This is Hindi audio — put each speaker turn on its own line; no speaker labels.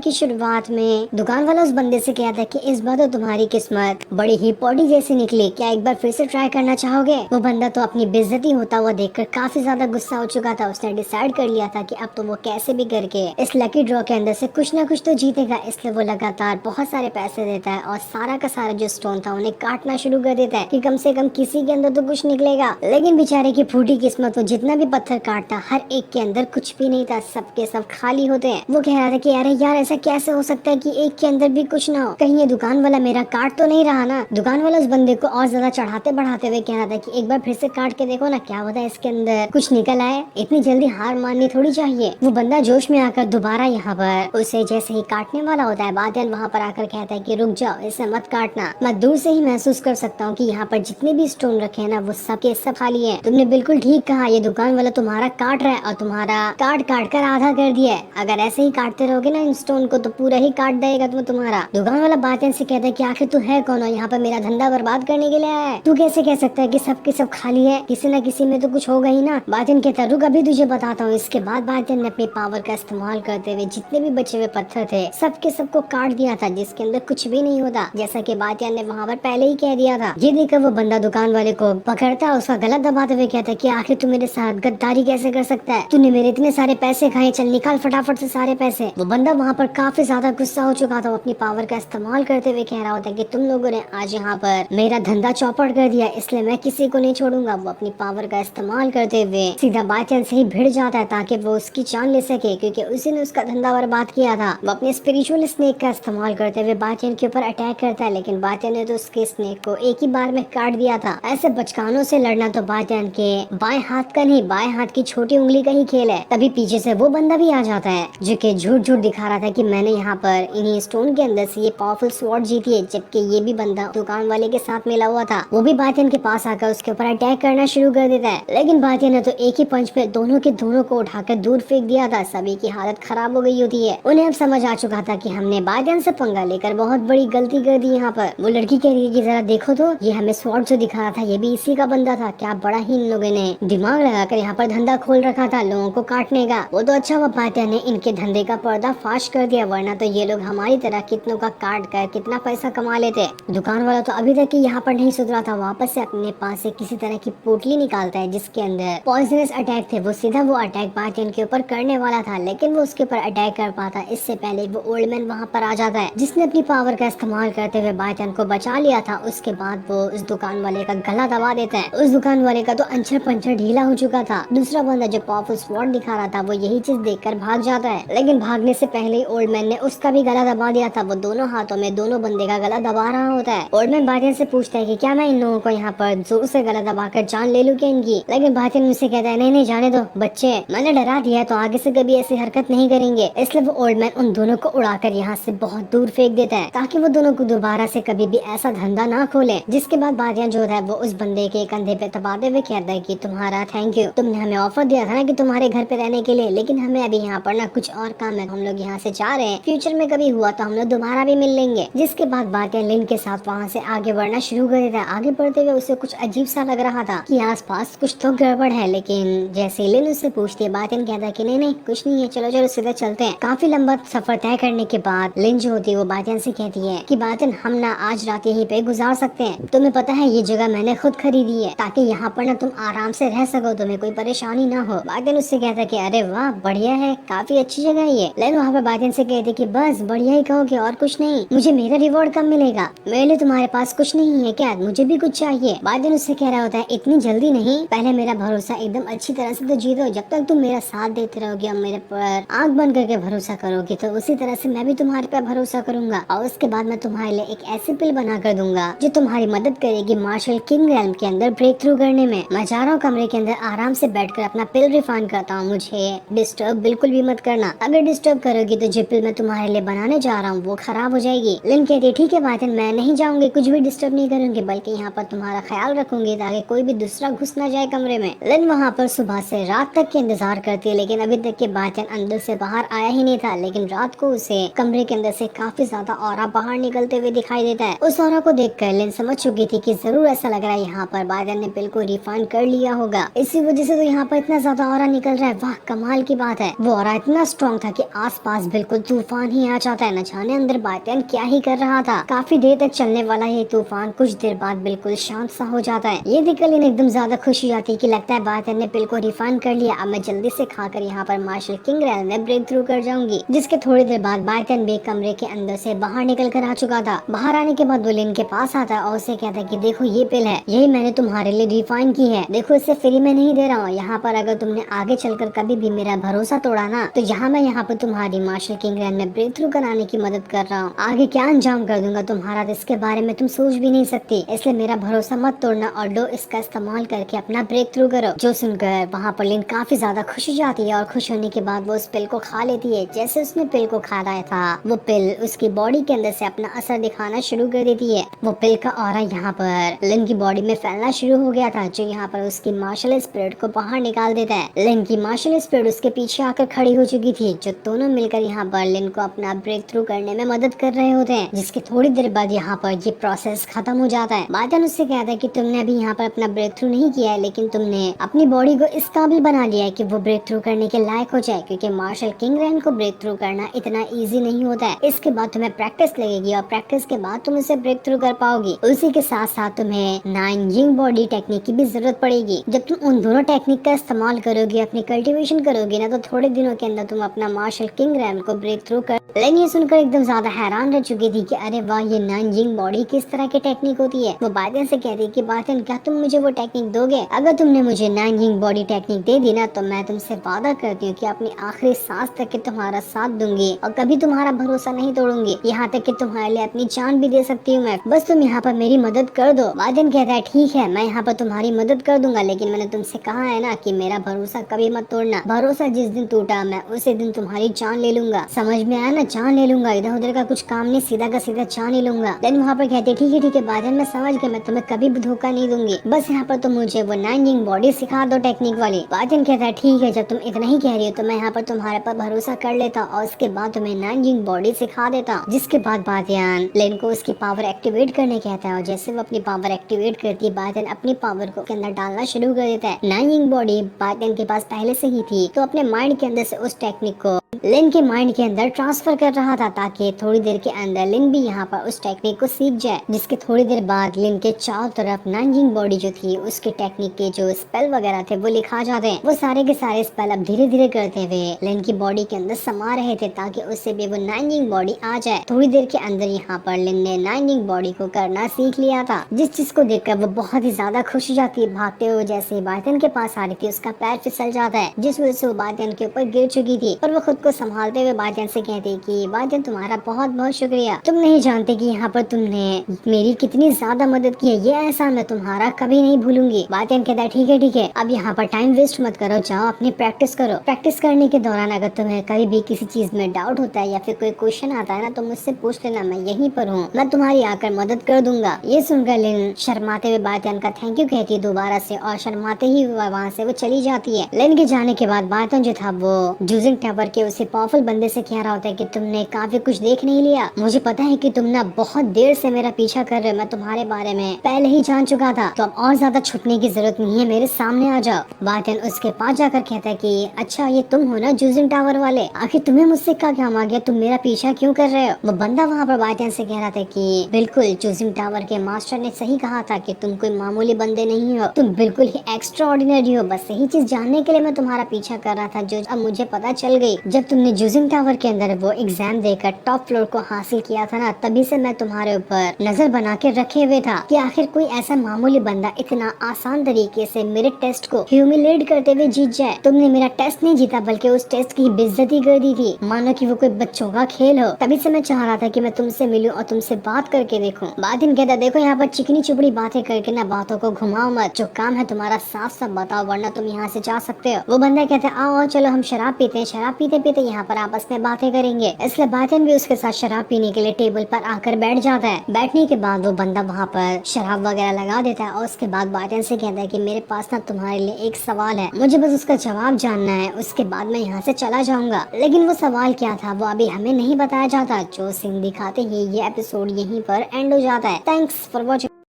की शुरुआत में दुकान वाला उस बंदे से कहता है कि इस बार तो तुम्हारी किस्मत बड़ी ही पौड़ी जैसी निकली, क्या एक बार फिर से ट्राई करना चाहोगे। वो बंदा तो अपनी बेइज्जती होता हुआ देखकर काफी ज्यादा गुस्सा हो चुका था। उसने डिसाइड कर लिया था कि अब तो वो कैसे भी करके इस लकी ड्रॉ के अंदर से कुछ ना कुछ तो जीतेगा। इसलिए वो लगातार बहुत सारे पैसे देता है और सारा का सारा जो स्टोन था उन्हें काटना शुरू कर देता है कि कम से कम किसी के अंदर तो कुछ निकलेगा। लेकिन बेचारे की फूटी किस्मत, वो जितना भी पत्थर काटता हर एक के अंदर कुछ भी नहीं था, सबके सब खाली होते हैं। वो कह रहा था कि अरे यार ऐसा कैसे हो सकता है कि एक के अंदर भी कुछ ना हो, कहीं ये दुकान वाला मेरा काट तो नहीं रहा ना। दुकान वाला उस बंदे को और ज्यादा चढ़ाते बढ़ाते हुए कह रहा था कि एक बार फिर से काट के देखो ना, क्या होता है इसके अंदर कुछ निकल आए। इतनी जल्दी हार माननी थोड़ी चाहिए। वो बंदा जोश में आकर दोबारा यहाँ पर उसे जैसे ही काटने वाला होता है, बादल वहाँ पर आकर कहता है कि रुक जाओ, इसे मत काटना। मैं दूर से ही महसूस कर सकता हूँ कि यहाँ पर जितने भी स्टोन रखे हैं ना वो सब के सब खाली है। तुमने बिल्कुल ठीक कहा, ये दुकान वाला तुम्हारा काट रहा है और तुम्हारा काट काट कर आधा कर दिया है। अगर ऐसे ही काटते रहोगे ना इन स्टोन को तो पूरा ही काट देगा तुम्हारा। दुकान वाला बातें से कहता है कि आखिर तू है कौन और यहाँ पर मेरा धंधा बर्बाद करने के लिए आया है। तू कैसे कह सकता है कि सब के सब खाली है, किसी न किसी में तो कुछ होगा ही ना। बातिन कहता रुक अभी तुझे बताता हूँ। इसके बाद बातिन ने अपनी पावर का इस्तेमाल करते हुए जितने भी बचे हुए पत्थर थे सबके सबको काट दिया था, जिसके अंदर कुछ भी नहीं होता, जैसा कि बातिन ने वहाँ पर पहले ही कह दिया था। ये देखकर वो बंदा दुकान वाले को पकड़ता, उसका गला दबाते हुए कहता है कि आखिर तू मेरे साथ गद्दारी कैसे कर सकता है, तूने मेरे इतने सारे पैसे खाए, चल निकाल फटाफट से सारे पैसे। वो बंदा वहाँ पर काफी ज्यादा गुस्सा हो चुका था। वो अपनी पावर का इस्तेमाल करते हुए कह रहा होता है कि तुम लोगों ने आज यहाँ पर मेरा धंधा चौपट कर दिया, इसलिए मैं किसी को नहीं छोड़ूंगा। वो अपनी पावर का इस्तेमाल करते हुए सीधा बाचन से ही भिड़ जाता है ताकि वो उसकी जान ले सके, क्योंकि उसी ने उसका धंधा बर्बाद किया था। वो अपने स्पिरिचुअल स्नेक का इस्तेमाल करते हुए बाचन के ऊपर अटैक करता है, लेकिन बाचन ने तो उसके स्नेक को एक ही बार में काट दिया था। ऐसे बचकानों से लड़ना तो बाचन के बाएं हाथ का नहीं, बाएं हाथ की छोटी उंगली का ही खेल है। तभी पीछे से वो बंदा भी आ जाता है जो कि झूठ झूठ दिखा रहा था कि मैंने यहाँ पर इन्हीं स्टोन के अंदर से ये पावरफुल स्वॉर्ड जीती है, जबकि ये भी बंदा दुकान वाले के साथ मिला हुआ था। वो भी बातियन के पास आकर उसके ऊपर अटैक करना शुरू कर देता है, लेकिन बातियन ने तो एक ही पंच पे दोनों के दोनों को उठाकर दूर फेंक दिया था। सभी की हालत खराब हो गई होती है। उन्हें अब समझ आ चुका था कि हमने बातियन से पंगा लेकर बहुत बड़ी गलती कर दी। यहाँ पर वो लड़की कह रही है कि जरा देखो तो ये हमें स्वॉर्ड जो दिखा रहा था ये भी इसी का बंदा था। क्या बड़ा ही इन लोगों ने दिमाग लगाकर यहाँ पर धंधा खोल रखा था लोगों को काटने का। वो तो अच्छा हुआ बातियन ने इनके धंधे का पर्दा फाश कर दिया, वरना तो ये लोग हमारी तरह कितनों का काट कर कितना पैसा कमा लेते। दुकान वाला तो अभी तक यहाँ पर नहीं सुधरा था, वापस से अपने पास से किसी तरह की पोटली निकालता है जिसके अंदर पॉइजनस अटैक थे। वो सीधा वो अटैक बातियन के ऊपर करने वाला था, लेकिन वो उसके ऊपर अटैक कर पाता इससे पहले वो ओल्ड मैन वहाँ पर आ जाता है, जिसने अपनी पावर का इस्तेमाल करते हुए बातियन को बचा लिया था। उसके बाद वो उस दुकान वाले का गला दबा देता है। उस दुकान वाले का तो अंचर पंचर ढीला हो चुका था। दूसरा बंदा जो पावरफुल स्वॉर्ड दिखा रहा था वो यही चीज देखकर भाग जाता है, लेकिन भागने से पहले ही ओल्ड मैन ने उसका भी गला दबा दिया था। वो दोनों हाथों में दोनों बंदे का गला दबा रहा होता है। ओल्ड मैन बातियन से पूछता है कि क्या मैं इन लोगों को यहाँ पर जोर से गला दबाकर जान ले लूं क्या इनकी, लेकिन बातियन मुझसे कहता है नहीं नहीं जाने दो बच्चे, मैंने डरा दिया तो आगे से कभी ऐसी हरकत नहीं करेंगे। इसलिए वो ओल्ड मैन उन दोनों को उड़ाकर यहाँ से बहुत दूर फेंक देता है ताकि वो दोनों को दोबारा से कभी भी ऐसा धंधा ना खोले। जिसके बाद बातियन जो है वो उस बंदे के कंधे पे दबाते हुए कहता है कि तुम्हारा थैंक यू, तुमने हमें ऑफर दिया था ना कि तुम्हारे घर पे रहने के लिए, लेकिन हमें अभी यहाँ पर ना कुछ और काम है, हम लोग यहाँ से जा रहे हैं, फ्यूचर में कभी हुआ तो हम लोग दोबारा भी मिल लेंगे। जिसके बाद बातियन लिन के साथ वहाँ से आगे बढ़ना शुरू कर देता है। आगे बढ़ते हुए उसे कुछ अजीब सा लग रहा था कि आसपास कुछ तो गड़बड़ है, लेकिन जैसे लिन उससे पूछती है बातियन कहता है कि नहीं नहीं कुछ नहीं है, चलो चलो सीधे चलते हैं। काफी लंबा सफर तय करने के बाद लिन जो होती है वो बातियन से कहती है कि बातियन हम ना आज रात यहीं पे गुजार सकते हैं, तुम्हें पता है ये जगह मैंने खुद खरीदी है ताकि यहाँ पर ना तुम आराम से रह सको, तुम्हें कोई परेशानी ना हो। बातियन उससे कहता है कि अरे वाह बढ़िया है, काफी अच्छी जगह है ये। लेकिन वहाँ पे बातियन से कहती कि बस बढ़िया ही कहोगे और कुछ नहीं, मुझे मेरा रिवॉर्ड कब मिलेगा, मेरे लिए तुम्हारे पास कुछ नहीं है क्या, मुझे भी कुछ चाहिए। बातियन उससे कह रहा होता है इतनी जल्दी नहीं, पहले मेरा भरोसा एकदम अच्छी तरह से तो जीतो, जब तक तुम मेरा साथ देते रहोगे और मेरे पर आंख बंद करके भरोसा करोगे तो उसी तरह से मैं भी तुम्हारे पर भरोसा करूंगा, और उसके बाद मैं तुम्हारे लिए एक ऐसी पिल बना कर दूंगा जो तुम्हारी मदद करेगी मार्शल किंग रेल्म के अंदर ब्रेक थ्रू करने में। मैं जा रहा हूँ कमरे के अंदर आराम से बैठकर अपना पिल रिफाइन करता हूँ, मुझे डिस्टर्ब बिल्कुल भी मत करना, अगर डिस्टर्ब करोगी तो जो पिल मैं तुम्हारे लिए बनाने जा रहा हूँ वो खराब हो जाएगी। लिन कहती है ठीक है बातियन मैं नहीं जाऊंगी, कुछ भी डिस्टर्ब नहीं करूंगी, बल्कि यहाँ पर तुम्हारा ख्याल रखूंगी ताकि कोई भी दूसरा घुस ना जाए कमरे में। लिन वहाँ पर सुबह से रात तक के इंतजार करती है, लेकिन अभी तक के बातियन अंदर से बाहर आया ही नहीं था। लेकिन रात को उसे कमरे के अंदर से काफी ज्यादा ऑरा बाहर निकलते हुए दिखाई देता है। उस ऑरा को देखकर लिन समझ चुकी थी कि जरूर ऐसा लग रहा है यहाँ पर बातियन ने पिल को रिफाइन कर लिया होगा, इसी वजह से तो यहाँ पर इतना ज्यादा ऑरा निकल रहा है। वाह कमाल की बात है, वो ऑरा इतना स्ट्रॉन्ग था कि आसपास बिल्कुल बिल्कुल तूफान ही आ जाता है। न जाने अंदर बातियान क्या ही कर रहा था। काफी देर तक चलने वाला ये तूफान कुछ देर बाद बिल्कुल शांत सा हो जाता है। ये देखकर लिन एकदम ज्यादा खुश हो जाती है कि लगता है बातियान ने पिल को रिफाइन कर लिया। अब मैं जल्दी से खाकर यहाँ पर मार्शल किंग रैल में ब्रेक थ्रू कर जाऊंगी। जिसके थोड़ी देर बाद बातियान भी कमरे के अंदर से बाहर निकल कर आ चुका था। बाहर आने के बाद वो लिन के पास आता है और उसे कहता है कि देखो ये पिल है, यही मैंने तुम्हारे लिए रिफाइन की है। देखो इसे फ्री में नहीं दे रहा हूँ। यहाँ पर अगर तुमने आगे चलकर कभी भी मेरा भरोसा तोड़ा ना, तो मैं यहाँ पर तुम्हारी मार्शल किंग रैन में ब्रेक थ्रू कराने की मदद कर रहा हूँ। आगे क्या अंजाम कर दूंगा तुम्हारा, इसके बारे में तुम सोच भी नहीं सकती। इसलिए मेरा भरोसा मत तोड़ना और लो इसका इस्तेमाल करके अपना ब्रेक थ्रू करो। जो सुनकर वहाँ पर लिन काफी ज्यादा खुश हो जाती है और खुश होने के बाद वो उस पिल को खा लेती है। जैसे उसने पिल को खाया था, वो पिल उसकी बॉडी के अंदर से अपना असर दिखाना शुरू कर देती है। वो पिल का ऑरा यहाँ पर लिन की बॉडी में फैलना शुरू हो गया था, जो यहाँ पर उसकी मार्शल स्पिरिट को बाहर निकाल देता है। लिन की मार्शल स्पिरिट उसके पीछे आकर खड़ी हो चुकी थी, जो दोनों मिलकर यहाँ पर लिन को अपना ब्रेक थ्रू करने में मदद कर रहे होते हैं। जिसके थोड़ी देर बाद यहाँ पर ये प्रोसेस खत्म हो जाता है। बातियान उससे कहता है कि तुमने अभी यहाँ पर अपना ब्रेक थ्रू नहीं किया है, लेकिन तुमने अपनी बॉडी को इस काबिल बना लिया है कि वो ब्रेक थ्रू करने के लायक हो जाए, क्योंकि मार्शल किंग रैन को ब्रेक थ्रू करना इतना इजी नहीं होता है। इसके बाद तुम्हें प्रैक्टिस लगेगी और प्रैक्टिस के बाद तुम इसे ब्रेक थ्रू कर पाओगी। उसी के साथ साथ तुम्हें 9 यिंग बॉडी टेक्निक की भी जरूरत पड़ेगी। जब तुम उन दोनों टेक्निक का इस्तेमाल करोगे, अपनी कल्टीवेशन करोगे ना, तो थोड़े दिनों के अंदर तुम अपना मार्शल किंग रैन को ब्रेक थ्रू कर। लेकिन ये सुनकर एकदम ज्यादा हैरान रह चुकी थी कि अरे वाह, ये 9 यिंग बॉडी किस तरह की टेक्निक होती है। वो बातियान से कहती कि बातियान क्या तुम मुझे वो टेक्निक दोगे? अगर तुमने मुझे 9 यिंग बॉडी टेक्निक दे दी ना, तो मैं तुमसे वादा करती हूँ कि अपनी आखिरी सांस तक के तुम्हारा साथ दूंगी और कभी तुम्हारा भरोसा नहीं तोड़ूंगी। यहाँ तक कि तुम्हारे लिए अपनी जान भी दे सकती हूँ मैं, बस तुम यहाँ पर मेरी मदद कर दो। बातियान कहता है ठीक है, मैं यहाँ पर तुम्हारी मदद कर दूंगा, लेकिन मैंने तुमसे कहा है ना कि मेरा भरोसा कभी मत तोड़ना। भरोसा जिस दिन टूटा, मैं उसी दिन तुम्हारी जान ले लूंगा। समझ में आया ना? जान ले लूंगा, इधर उधर का कुछ काम नहीं, सीधा का सीधा जान ही लूंगा। देन वहाँ पर कहते ठीक है बातियान, मैं समझ गया, मैं तुम्हें कभी भी धोखा नहीं दूंगी। बस यहाँ पर तुम मुझे वो 9 यिंग बॉडी सिखा दो टेक्निक वाली। बातियान कहता है ठीक है, जब तुम इतना ही कह रही हो तो मैं यहाँ पर तुम्हारे पर भरोसा कर लेता और उसके बाद तुम्हें 9 यिंग बॉडी सिखा देता। जिसके बाद बातियान लेन को उसकी पावर एक्टिवेट करने कहता है और जैसे वो अपनी पावर एक्टिवेट करती है, बातियान अपनी पावर को के अंदर डालना शुरू कर देता है। 9 यिंग बॉडी बातियान के पास पहले से ही थी, तो अपने माइंड के अंदर से उस टेक्निक को लिन के माइंड के अंदर ट्रांसफर कर रहा था, ताकि थोड़ी देर के अंदर लिन भी यहाँ पर उस टेक्निक को सीख जाए। जिसके थोड़ी देर बाद लिन के चारों तरफ 9 यिंग बॉडी जो थी, उसके टेक्निक के जो स्पेल वगैरह थे वो लिखा जाते हैं। वो सारे के सारे स्पेल अब धीरे धीरे करते हुए लिन की बॉडी के अंदर समा रहे थे, ताकि उससे भी वो 9 यिंग बॉडी आ जाए। थोड़ी देर के अंदर यहाँ पर लिन ने 9 यिंग बॉडी को करना सीख लिया था, जिस चीज को देखकर वो बहुत ही ज्यादा खुश हो जाती है। भागते हुए जैसे ही बातियान के पास आ रही थी, उसका पैर फिसल जाता है, जिस वजह से वो बातियान के ऊपर गिर चुकी थी। पर वो खुद को संभालते हुए बातियान से कहती कि बातियान, तुम्हारा बहुत बहुत शुक्रिया। तुम नहीं जानते कि यहाँ पर तुमने मेरी कितनी ज्यादा मदद की है, ये एहसान मैं तुम्हारा कभी नहीं भूलूंगी। बातियान कहता है ठीक है, अब यहाँ पर टाइम वेस्ट मत करो, जाओ अपनी प्रैक्टिस करो। प्रैक्टिस करने के दौरान अगर तुम्हें कभी भी किसी चीज में डाउट होता है या फिर कोई क्वेश्चन आता है ना, तो मुझसे पूछ लेना, मैं यहीं पर हूँ, मैं तुम्हारी आकर मदद कर दूंगा। ये सुनकर लिन शर्माते हुए बातियान का थैंक यू कहती है दोबारा से, और शर्माते ही वहाँ से वो चली जाती है। लिन के जाने के बाद बातियान जो था वो जूजिंग टावर के उसे पावरफुल बंदे से कह रहा होता है कि तुमने काफी कुछ देख नहीं लिया, मुझे पता है कि तुम ना बहुत देर से मेरा पीछा कर रहे हो, मैं तुम्हारे बारे में पहले ही जान चुका था, तो अब और ज्यादा छुटने की जरूरत नहीं है, मेरे सामने आ जाओ। बातियान उसके पास जाकर कहता है कि अच्छा, ये तुम हो ना जूजिंग टावर वाले, आखिर तुम्हें मुझसे क्या काम आ गया, तुम मेरा पीछा क्यों कर रहे हो? वो बंदा वहाँ पर बातियान से कह रहा था कि बिल्कुल, जूजिंग टावर के मास्टर ने सही कहा था कि तुम कोई मामूली बंदे नहीं हो, तुम बिल्कुल ही एक्स्ट्रा ऑर्डिनरी हो। बस यही चीज जानने के लिए मैं तुम्हारा पीछा कर रहा था, जो अब मुझे पता चल गई। जब तुमने जूजिंग टावर के अंदर वो एग्जाम देकर टॉप फ्लोर को हासिल किया था ना, तभी से मैं तुम्हारे ऊपर नजर बना के रखे हुए था कि आखिर कोई ऐसा मामूली बंदा इतना आसान तरीके से मेरे टेस्ट को ह्यूमिलेट करते हुए जीत जाए। तुमने मेरा टेस्ट नहीं जीता, बल्कि उस टेस्ट की बेइज्जती कर दी थी, मानो कि वो कोई बच्चों का खेल हो। तभी से मैं चाह रहा था कि मैं तुमसे मिलूं और तुमसे बात करके देखूं। बातियान कहता, देखो यहाँ पर चिकनी चुपड़ी बातें करके ना बातों को घुमाओ मत, जो काम है तुम्हारा साफ साफ बताओ, वरना तुम यहाँ से जा सकते हो। वो बंदा कहता है आओ चलो हम शराब पीते हैं, शराब पीते पीते यहाँ पर आपस में बातें करेंगे। इसलिए बातियान भी उसके साथ शराब पीने के लिए टेबल पर आकर बैठ जाता है। बैठने के बाद वो बंदा वहाँ पर शराब वगैरह लगा देता है और उसके बाद बातियान से कहता है कि मेरे पास ना तुम्हारे लिए एक सवाल है, मुझे बस उसका जवाब जानना है, उसके बाद मैं यहाँ से चला जाऊंगा। लेकिन वो सवाल क्या था वो अभी हमें नहीं बताया जाता। जो सीन दिखाते ही ये एपिसोड यहीं पर एंड हो जाता है। Thanks for watching.